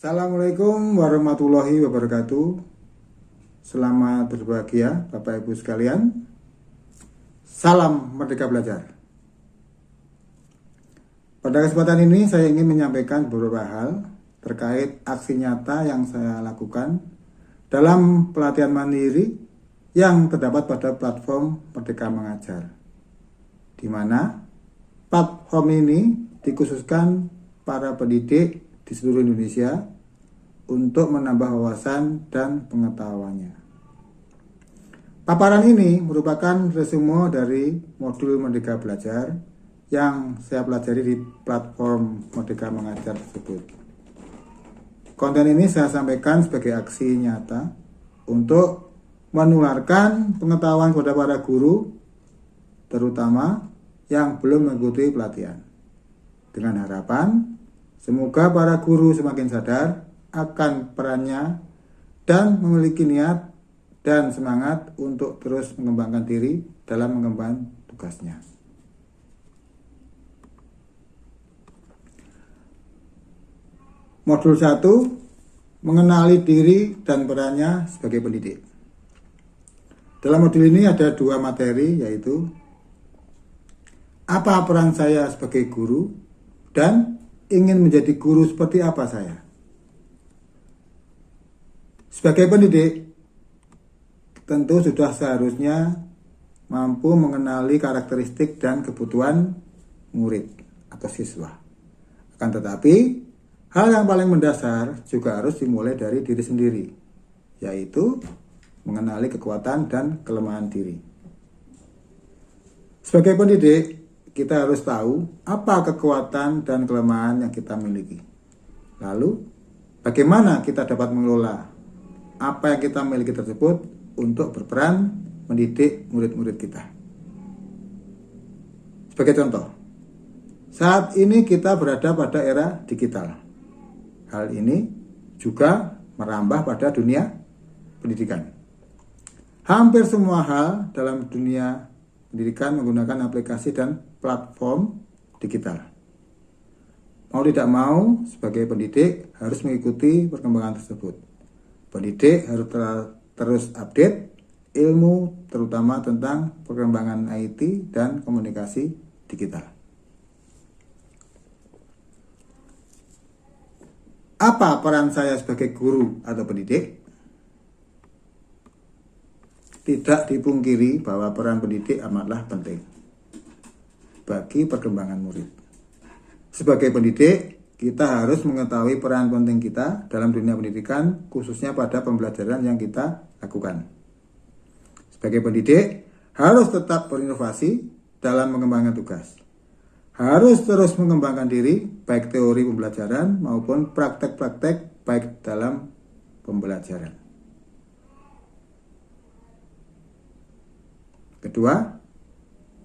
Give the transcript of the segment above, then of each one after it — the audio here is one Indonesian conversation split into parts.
Assalamualaikum warahmatullahi wabarakatuh. Selamat berbahagia Bapak Ibu sekalian. Salam Merdeka Belajar. Pada kesempatan ini saya ingin menyampaikan beberapa hal terkait aksi nyata yang saya lakukan dalam pelatihan mandiri yang terdapat pada platform Merdeka Mengajar, di mana platform ini dikhususkan para pendidik di seluruh Indonesia untuk menambah wawasan dan pengetahuannya. Paparan ini merupakan resume dari modul Merdeka Belajar yang saya pelajari di platform Merdeka Mengajar tersebut. Konten ini saya sampaikan sebagai aksi nyata untuk menularkan pengetahuan kepada para guru, terutama yang belum mengikuti pelatihan, dengan harapan semoga para guru semakin sadar akan perannya dan memiliki niat dan semangat untuk terus mengembangkan diri dalam mengemban tugasnya. Modul 1, mengenali diri dan perannya sebagai pendidik. Dalam modul ini ada dua materi, yaitu apa peran saya sebagai guru dan ingin menjadi guru seperti apa saya. Sebagai pendidik, tentu sudah seharusnya mampu mengenali karakteristik dan kebutuhan murid atau siswa. Akan tetapi, hal yang paling mendasar juga harus dimulai dari diri sendiri, yaitu mengenali kekuatan dan kelemahan diri. Sebagai pendidik, kita harus tahu apa kekuatan dan kelemahan yang kita miliki. Lalu, bagaimana kita dapat mengelola apa yang kita miliki tersebut untuk berperan mendidik murid-murid kita. Sebagai contoh, saat ini kita berada pada era digital. Hal ini juga merambah pada dunia pendidikan. Hampir semua hal dalam dunia pendidikan menggunakan aplikasi dan platform digital. Mau tidak mau, sebagai pendidik harus mengikuti perkembangan tersebut. Pendidik harus terus update ilmu, terutama tentang perkembangan IT dan komunikasi digital. Apa peran saya sebagai guru atau pendidik? Tidak dipungkiri bahwa peran pendidik amatlah penting bagi perkembangan murid. Sebagai pendidik, kita harus mengetahui peran penting kita dalam dunia pendidikan, khususnya pada pembelajaran yang kita lakukan. Sebagai pendidik, harus tetap berinovasi dalam mengembangkan tugas. Harus terus mengembangkan diri, baik teori pembelajaran maupun praktek-praktek baik dalam pembelajaran. Kedua,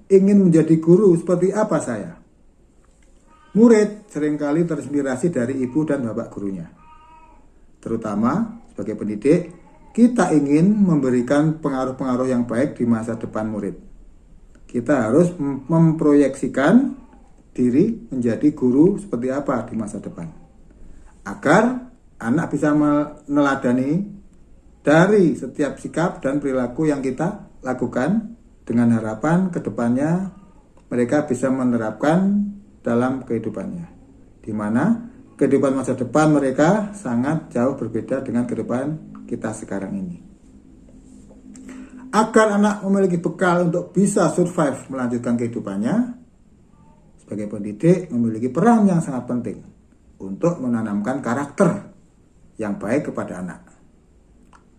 ingin menjadi guru seperti apa saya? Murid seringkali terinspirasi dari ibu dan bapak gurunya. Terutama sebagai pendidik, kita ingin memberikan pengaruh-pengaruh yang baik di masa depan murid. Kita harus memproyeksikan diri menjadi guru seperti apa di masa depan, agar anak bisa meneladani dari setiap sikap dan perilaku yang kita lakukan, dengan harapan kedepannya mereka bisa menerapkan dalam kehidupannya, di mana kehidupan masa depan mereka sangat jauh berbeda dengan kehidupan kita sekarang ini. Agar anak memiliki bekal untuk bisa survive melanjutkan kehidupannya, sebagai pendidik memiliki peran yang sangat penting untuk menanamkan karakter yang baik kepada anak.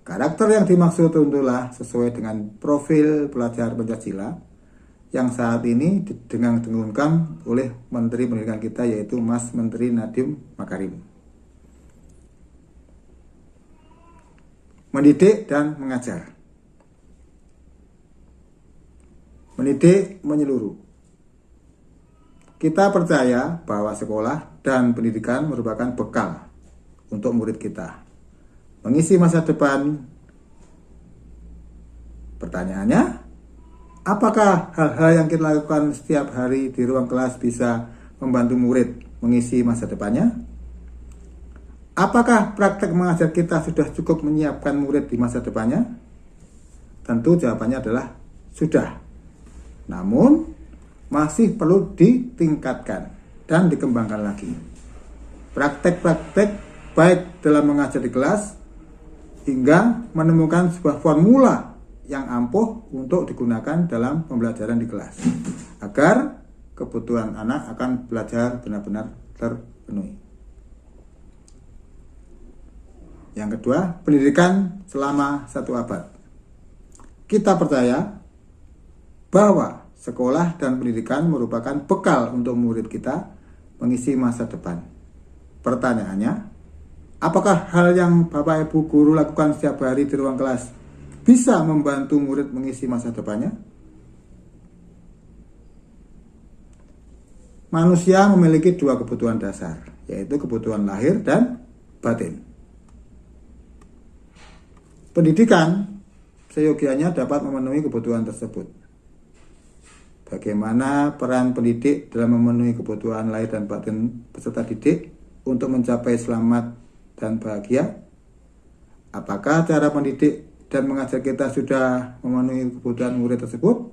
Karakter yang dimaksud tentulah sesuai dengan profil pelajar Pancasila yang saat ini didengung-dengungkan oleh Menteri Pendidikan kita, yaitu Mas Menteri Nadiem Makarim. Mendidik dan mengajar. Mendidik menyeluruh. Kita percaya bahwa sekolah dan pendidikan merupakan bekal untuk murid kita mengisi masa depan. Pertanyaannya, apakah hal-hal yang kita lakukan setiap hari di ruang kelas bisa membantu murid mengisi masa depannya? Apakah praktek mengajar kita sudah cukup menyiapkan murid di masa depannya? Tentu jawabannya adalah sudah. Namun, masih perlu ditingkatkan dan dikembangkan lagi. Praktek-praktek baik dalam mengajar di kelas hingga menemukan sebuah formula yang ampuh untuk digunakan dalam pembelajaran di kelas agar kebutuhan anak akan belajar benar-benar terpenuhi. Yang kedua, pendidikan selama 1 abad. Kita percaya bahwa sekolah dan pendidikan merupakan bekal untuk murid kita mengisi masa depan. Pertanyaannya, apakah hal yang Bapak Ibu guru lakukan setiap hari di ruang kelas bisa membantu murid mengisi masa depannya? Manusia memiliki 2 kebutuhan dasar, yaitu kebutuhan lahir dan batin. Pendidikan seyogianya dapat memenuhi kebutuhan tersebut. Bagaimana peran pendidik dalam memenuhi kebutuhan lahir dan batin peserta didik untuk mencapai selamat dan bahagia? Apakah cara mendidik dan mengajar kita sudah memenuhi kebutuhan murid tersebut?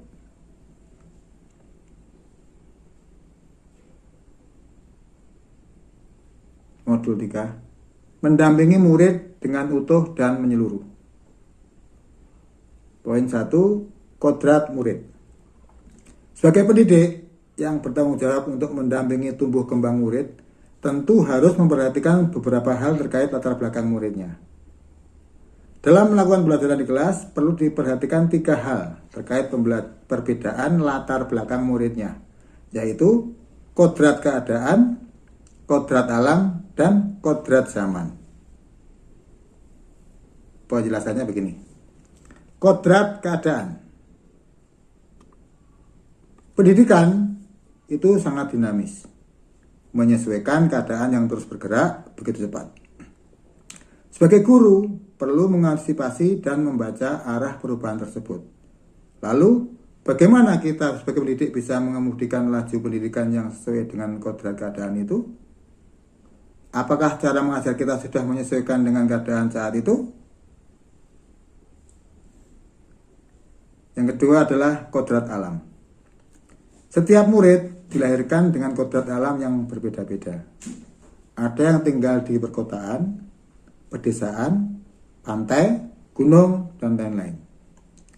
Modul 3. Mendampingi murid dengan utuh dan menyeluruh. Poin 1, kodrat murid. Sebagai pendidik yang bertanggung jawab untuk mendampingi tumbuh kembang murid, tentu harus memperhatikan beberapa hal terkait latar belakang muridnya. Dalam melakukan pembelajaran di kelas, perlu diperhatikan 3 hal terkait perbedaan latar belakang muridnya, yaitu kodrat keadaan, kodrat alam, dan kodrat zaman. Penjelasannya begini. Kodrat keadaan. Pendidikan itu sangat dinamis, menyesuaikan keadaan yang terus bergerak begitu cepat. Sebagai guru, perlu mengantisipasi dan membaca arah perubahan tersebut. Lalu, bagaimana kita sebagai pendidik bisa mengemudikan laju pendidikan yang sesuai dengan kodrat keadaan itu? Apakah cara mengajar kita sudah menyesuaikan dengan keadaan saat itu? Yang kedua adalah kodrat alam. Setiap murid dilahirkan dengan kodrat alam yang berbeda-beda. Ada yang tinggal di perkotaan, pedesaan, pantai, gunung, dan lain-lain.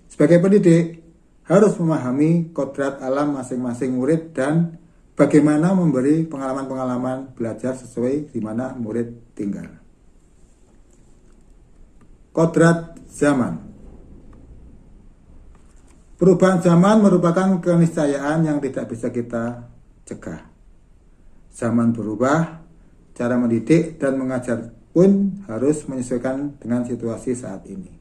Sebagai pendidik, harus memahami kodrat alam masing-masing murid dan bagaimana memberi pengalaman-pengalaman belajar sesuai di mana murid tinggal. Kodrat zaman. Perubahan zaman merupakan keniscayaan yang tidak bisa kita cegah. Zaman berubah, cara mendidik dan mengajar pun harus menyesuaikan dengan situasi saat ini.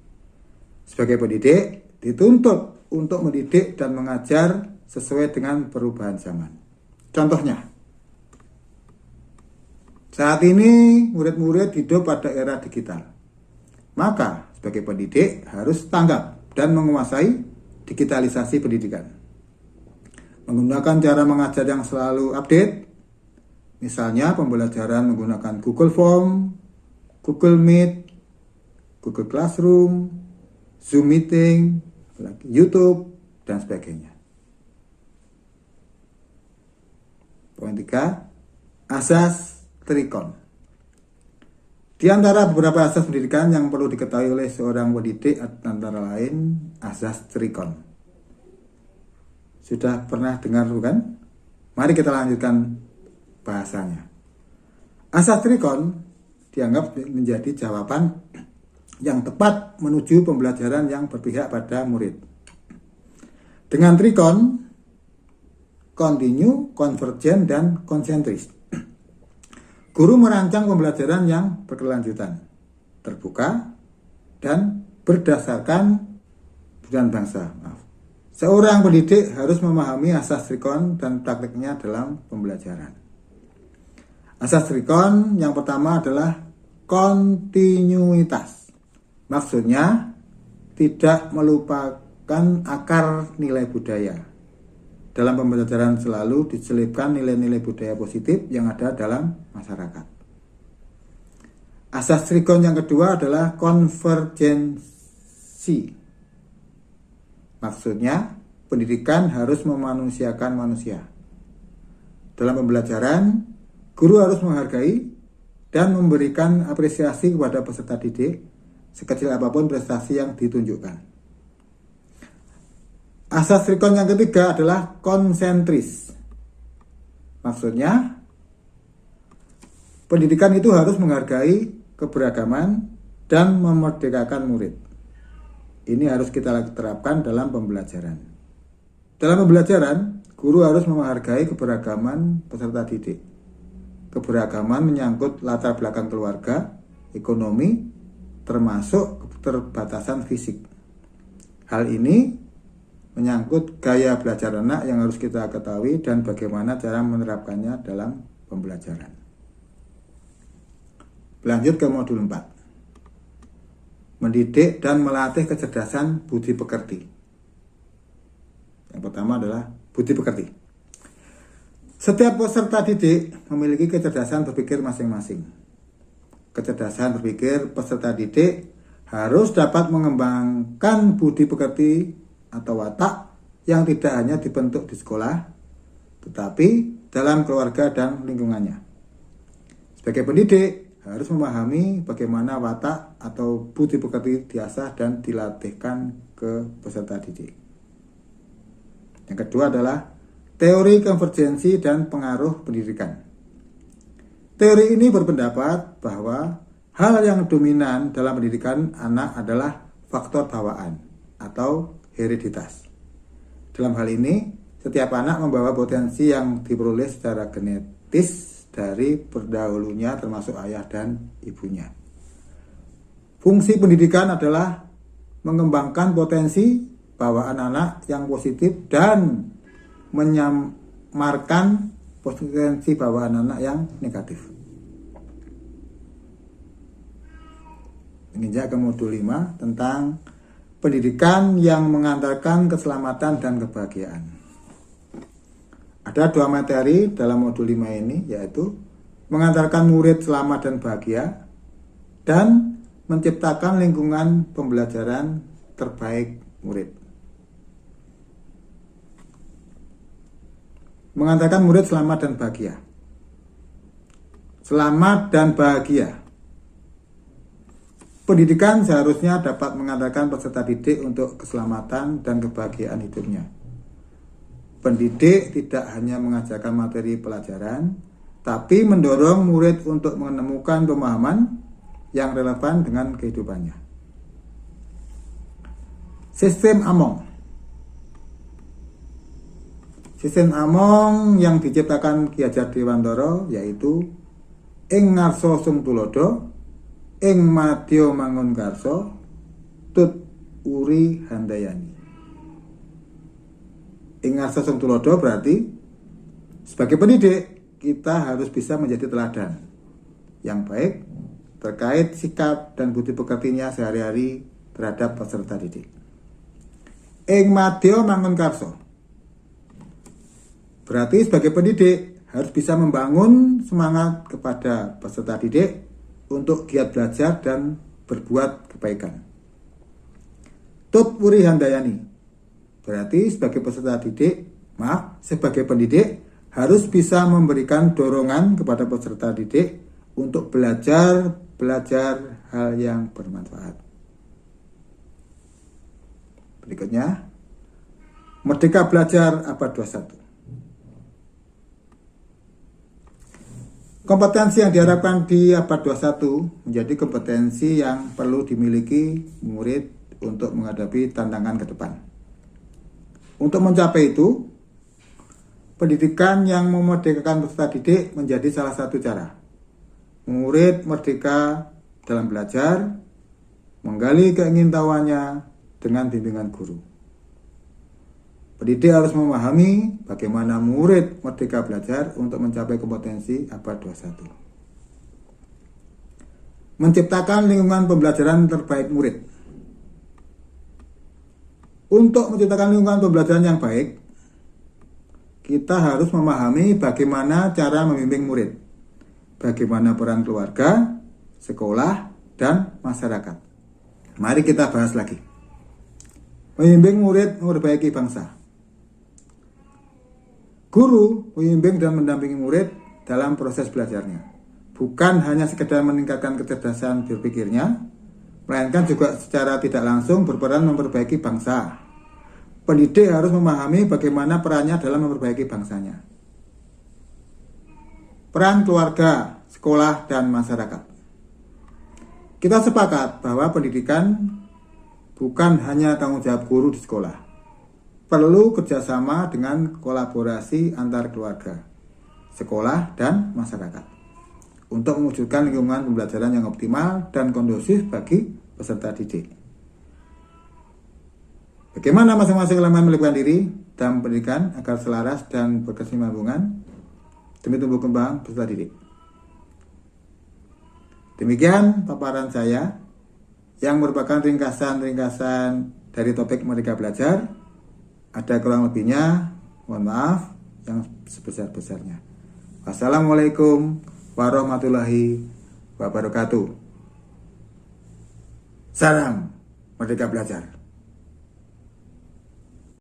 Sebagai pendidik, dituntut untuk mendidik dan mengajar sesuai dengan perubahan zaman. Contohnya, saat ini murid-murid hidup pada era digital. Maka, sebagai pendidik harus tanggap dan menguasai digitalisasi pendidikan. Menggunakan cara mengajar yang selalu update, misalnya pembelajaran menggunakan Google Form, Google Meet, Google Classroom, Zoom Meeting, YouTube, dan sebagainya. Poin 3, asas trikon. Di antara beberapa asas pendidikan yang perlu diketahui oleh seorang pendidik antara lain asas trikon. Sudah pernah dengar bukan? Mari kita lanjutkan bahasanya. Asas trikon dianggap menjadi jawaban yang tepat menuju pembelajaran yang berpihak pada murid. Dengan trikon, continue, convergent, dan konsentris, guru merancang pembelajaran yang berkelanjutan, terbuka, dan berdasarkan budaya bangsa. Seorang pendidik harus memahami asas trikon dan praktiknya dalam pembelajaran. Asas trikon yang pertama adalah kontinuitas. Maksudnya, tidak melupakan akar nilai budaya. Dalam pembelajaran selalu diselipkan nilai-nilai budaya positif yang ada dalam masyarakat. Asas Trikon yang kedua adalah konvergensi. Maksudnya, pendidikan harus memanusiakan manusia. Dalam pembelajaran, guru harus menghargai dan memberikan apresiasi kepada peserta didik, sekecil apapun prestasi yang ditunjukkan. Asas Trikon yang ketiga adalah konsentris. Maksudnya, pendidikan itu harus menghargai keberagaman dan memerdekakan murid. Ini harus kita terapkan dalam pembelajaran. Dalam pembelajaran, guru harus menghargai keberagaman peserta didik. Keberagaman menyangkut latar belakang keluarga, ekonomi, termasuk keterbatasan fisik. Hal ini menyangkut gaya belajar anak yang harus kita ketahui dan bagaimana cara menerapkannya dalam pembelajaran. Lanjut ke modul 4. Mendidik dan melatih kecerdasan budi pekerti. Yang pertama adalah budi pekerti. Setiap peserta didik memiliki kecerdasan berpikir masing-masing. Kecerdasan berpikir peserta didik harus dapat mengembangkan budi pekerti atau watak yang tidak hanya dibentuk di sekolah, tetapi dalam keluarga dan lingkungannya. Sebagai pendidik, harus memahami bagaimana watak atau budi pekerti diasah dan dilatihkan ke peserta didik. Yang kedua adalah teori konvergensi dan pengaruh pendidikan. Teori ini berpendapat bahwa hal yang dominan dalam pendidikan anak adalah faktor bawaan atau hereditas. Dalam hal ini, setiap anak membawa potensi yang diperoleh secara genetis dari pendahulunya termasuk ayah dan ibunya. Fungsi pendidikan adalah mengembangkan potensi bawaan anak yang positif dan menyamarkan potensi bawaan anak yang negatif. Menginjak ke modul 5 tentang pendidikan yang mengantarkan keselamatan dan kebahagiaan. Ada 2 materi dalam modul 5 ini, yaitu mengantarkan murid selamat dan bahagia dan menciptakan lingkungan pembelajaran terbaik murid. Mengantarkan murid selamat dan bahagia. Selamat dan bahagia. Pendidikan seharusnya dapat mengantarkan peserta didik untuk keselamatan dan kebahagiaan hidupnya. Pendidik tidak hanya mengajarkan materi pelajaran, tapi mendorong murid untuk menemukan pemahaman yang relevan dengan kehidupannya. Sistem Among. Sistem Among yang diciptakan Ki Hajar Dewantara yaitu ing ngarsa sung tulodo, ing madya mangun karso, tut uri handayani. Ingat sesung tulodo berarti sebagai pendidik kita harus bisa menjadi teladan yang baik terkait sikap dan budi pekertinya sehari-hari terhadap peserta didik. Ing madya mangun karso berarti sebagai pendidik harus bisa membangun semangat kepada peserta didik untuk giat belajar dan berbuat kebaikan. Tut wuri handayani berarti sebagai sebagai pendidik harus bisa memberikan dorongan kepada peserta didik untuk belajar hal yang bermanfaat. Berikutnya, Merdeka Belajar Abad 21. Kompetensi yang diharapkan di abad 21 menjadi kompetensi yang perlu dimiliki murid untuk menghadapi tantangan ke depan. Untuk mencapai itu, pendidikan yang memerdekakan peserta didik menjadi salah satu cara. Murid merdeka dalam belajar, menggali keingintahuannya dengan bimbingan guru. Pendidik harus memahami bagaimana murid merdeka belajar untuk mencapai kompetensi abad 21. Menciptakan lingkungan pembelajaran terbaik murid. Untuk menciptakan lingkungan pembelajaran yang baik, kita harus memahami bagaimana cara membimbing murid, bagaimana peran keluarga, sekolah, dan masyarakat. Mari kita bahas lagi. Membimbing murid memperbaiki bangsa. Guru membimbing dan mendampingi murid dalam proses belajarnya. Bukan hanya sekedar meningkatkan kecerdasan berpikirnya, melainkan juga secara tidak langsung berperan memperbaiki bangsa. Pendidik harus memahami bagaimana perannya dalam memperbaiki bangsanya. Peran keluarga, sekolah, dan masyarakat. Kita sepakat bahwa pendidikan bukan hanya tanggung jawab guru di sekolah. Perlu kerjasama dengan kolaborasi antar keluarga, sekolah, dan masyarakat untuk mewujudkan lingkungan pembelajaran yang optimal dan kondusif bagi peserta didik. Bagaimana masing-masing elemen melibatkan diri dalam pendidikan agar selaras dan berkesinambungan demi tumbuh kembang peserta didik. Demikian paparan saya yang merupakan ringkasan-ringkasan dari topik Merdeka Belajar. Ada kurang lebihnya, mohon maaf yang sebesar-besarnya. Wassalamualaikum warahmatullahi wabarakatuh. Salam Merdeka Belajar.